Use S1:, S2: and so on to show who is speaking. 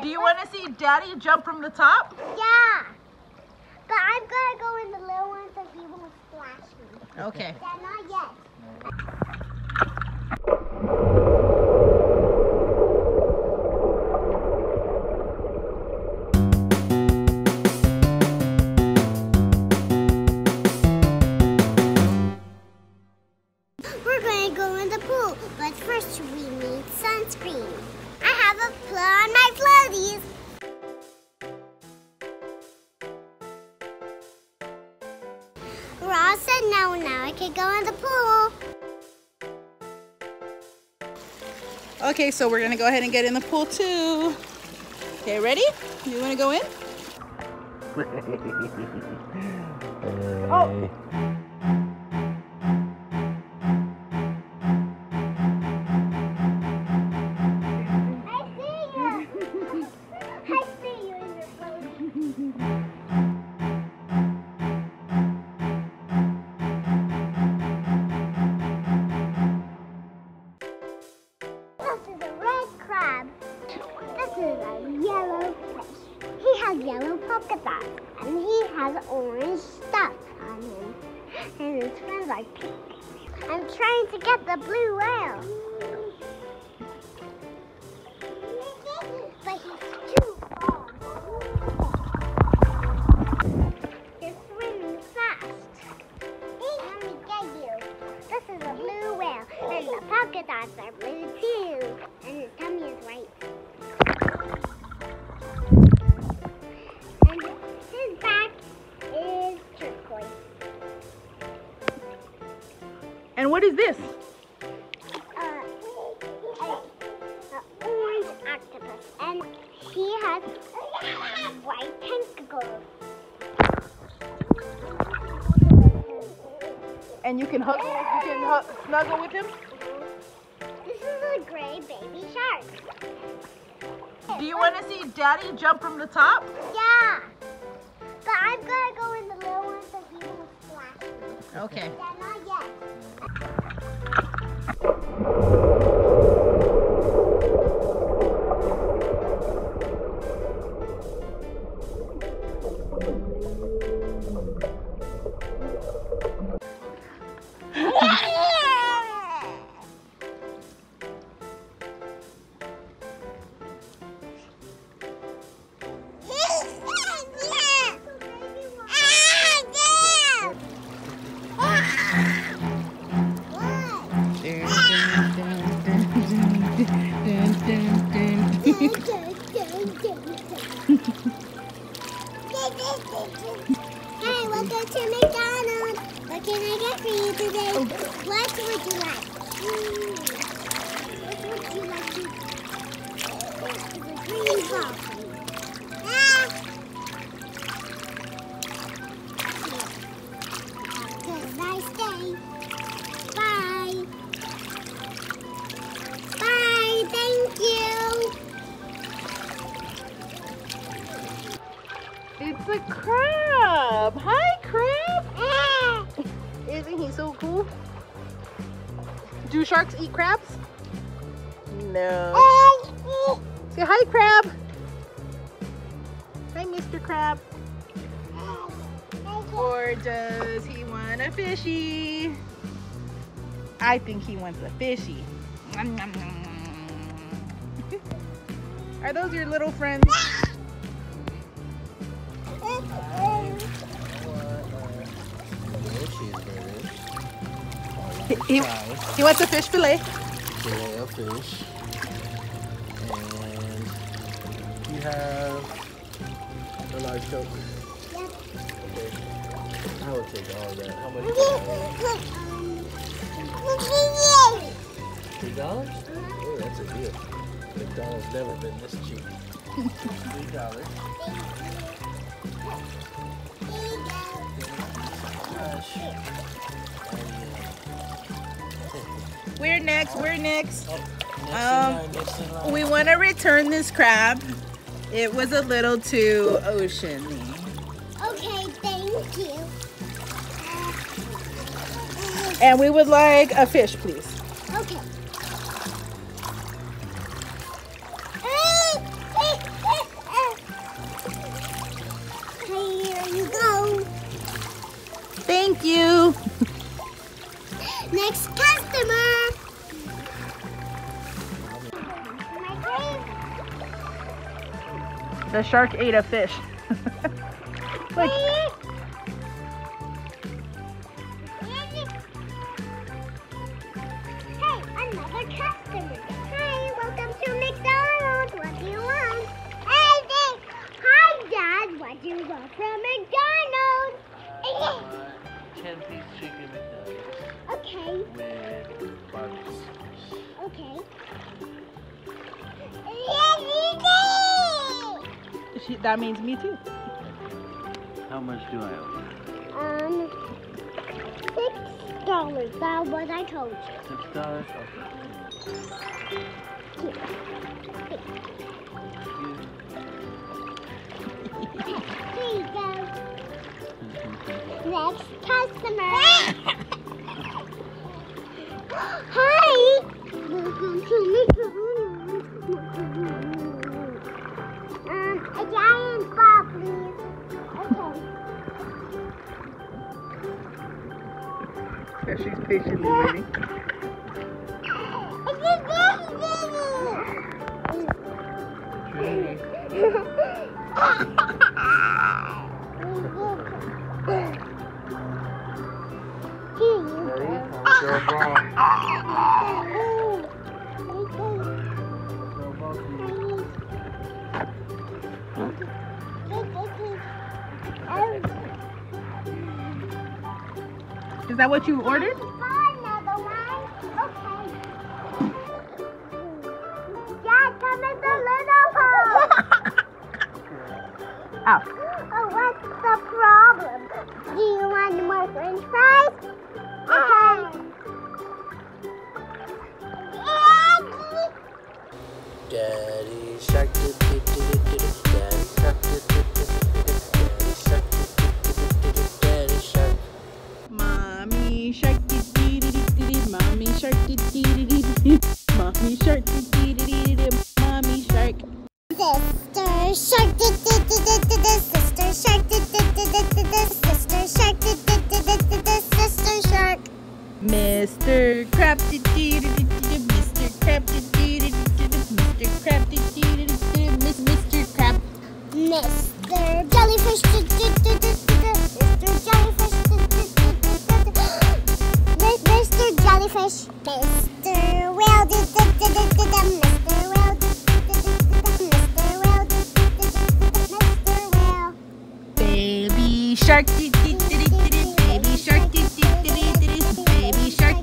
S1: Do you want to see Daddy jump from the top?
S2: Yeah. But I'm gonna go in the little one so he won't splash me.
S1: Okay.
S2: Dad, not yet. We're going to go in the pool, but first we need sunscreen. I have a put on my floaties. We're all set now. Now I can go in the pool.
S1: Okay, so we're gonna go ahead and get in the pool too. Okay, ready? You wanna go in? Oh.
S2: Yellow polka dots, and he has orange stuff on him, and his friends are pink. I'm trying to get the blue whale, but he's too far. You're swimming fast. Let me get you. This is a blue whale, and the polka dots are blue too, and his tummy is white.
S1: And what is this?
S2: An orange octopus, and he has white tentacles.
S1: And you can snuggle with him?
S2: This is a gray baby shark.
S1: Do you want to see Daddy jump from the top?
S2: Yeah. But I'm gonna go in the little one so he won't splash me.
S1: Okay.
S2: Dad, not yet. Hey, welcome to McDonald's. What can I get for you today? What would you like? What would you like to eat? The green ball. Have a nice day. Bye. Bye. Thank you.
S1: It's a crab. Hi, crab. Isn't he so cool? Do sharks eat crabs? No. Say hi, crab. Hi, Mr. Crab. Or does he want a fishy? I think he wants a fishy. Are those your little friends? He wants a fish fillet.
S3: Fillet of fish. And you have a large Coke.
S2: Yep.
S3: Okay. I will take all of that. How much is that? $3? Oh, that's a deal. McDonald's never been this cheap. $3.
S1: We're next.
S3: Next in line.
S1: We want to return this crab. It was a little too oceany.
S2: Okay, thank you.
S1: And we would like a fish, please.
S2: Okay.
S1: Thank you.
S2: Next customer.
S1: The shark ate a fish. Look.
S2: Hey, another customer. Hi, welcome to McDonald's. What do you want? Hey, hi, Dad. What do you want from McDonald's?
S3: 10-piece chicken McNuggets
S2: Okay.
S3: with barbecue sauce.
S2: Okay.
S1: That means me too.
S3: How much do I owe?
S2: $6. That's what I told you.
S3: $6?
S2: Here you go. Next customer. Hi. Welcome to a giant ball, please. Okay.
S1: Yeah, she's patiently waiting.
S3: Trinity. Ready? I'll throw a ball.
S1: Is that what you ordered?
S2: Another one? Okay. Dad, come in the little hole.
S1: Ow.
S2: Oh, what's the problem? Do you want more French fries? Okay.
S3: Daddy shark, daddy shark, daddy shark, daddy shark.
S1: Mommy shark, mommy shark, mommy shark, mommy shark.
S2: Sister shark, sister shark, sister shark, sister shark.
S1: Mr. Crab, Mr. Crab, Mr. Crab, Mr. Crab.
S2: Mr. Jellyfish, Mr. Jellyfish, Mr. Jellyfish, Mr. Whale, Mr. Whale, Mr. Whale.
S1: Baby shark, baby shark, baby shark,
S2: Baby shark.